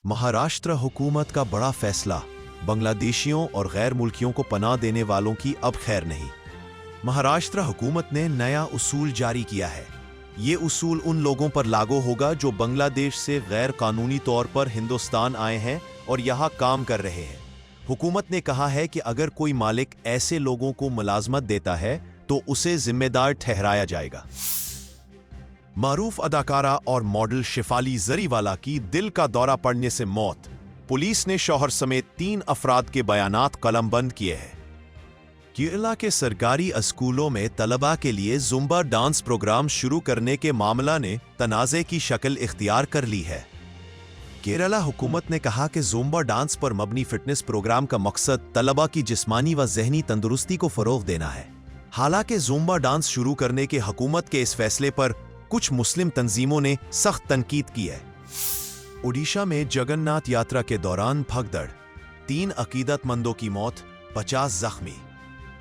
महाराष्ट्र हुकूमत का बड़ा फैसला, बांग्लादेशियों और गैर मुल्कियों को पनाह देने वालों की अब खैर नहीं। महाराष्ट्र हुकूमत ने नया उसूल जारी किया है। ये उसूल उन लोगों पर लागू होगा जो बांग्लादेश से गैर कानूनी तौर पर हिंदुस्तान आए हैं और यहाँ काम कर रहे हैं। हुकूमत ने कहा है कि अगर कोई मालिक ऐसे लोगों को मुलाजमत देता है तो उसे जिम्मेदार ठहराया जाएगा। मारूफ अदाकारा और मॉडल शेफाली जरीवाला की दिल का दौरा पड़ने से मौत। पुलिस ने शौहर समेत 3 अफराद के बयानात कलमबंद किए हैं। केरला के सरकारी स्कूलों में तलबा के लिए जुम्बा डांस प्रोग्राम शुरू करने के मामला ने तनाज़े की शक्ल इख्तियार कर ली है। केरला हुकूमत ने कहा कि जुम्बा डांस पर मबनी फिटनेस प्रोग्राम का मकसद तलबा की जिस्मानी व ज़हनी तंदुरुस्ती को फ़रोग़ देना है। हालांकि जुम्बा डांस शुरू करने के हुकूमत के इस फैसले पर कुछ मुस्लिम तंजीमों ने सख्त तनकीद की है। ओडिशा में जगन्नाथ यात्रा के दौरान भगदड़, 3 अकीदतमंदों की मौत, 50 जख्मी।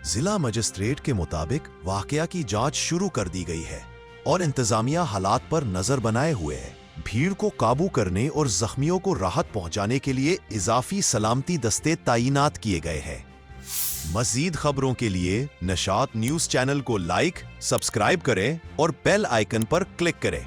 जिला मजिस्ट्रेट के मुताबिक वाकया की जांच शुरू कर दी गई है और इंतजामिया हालात पर नजर बनाए हुए है। भीड़ को काबू करने और जख्मियों को राहत पहुंचाने के लिए इजाफी सलामती दस्ते तैनात किए गए हैं। मज़ीद खबरों के लिए नशात न्यूज़ चैनल को लाइक, सब्सक्राइब करें और बेल आइकन पर क्लिक करें।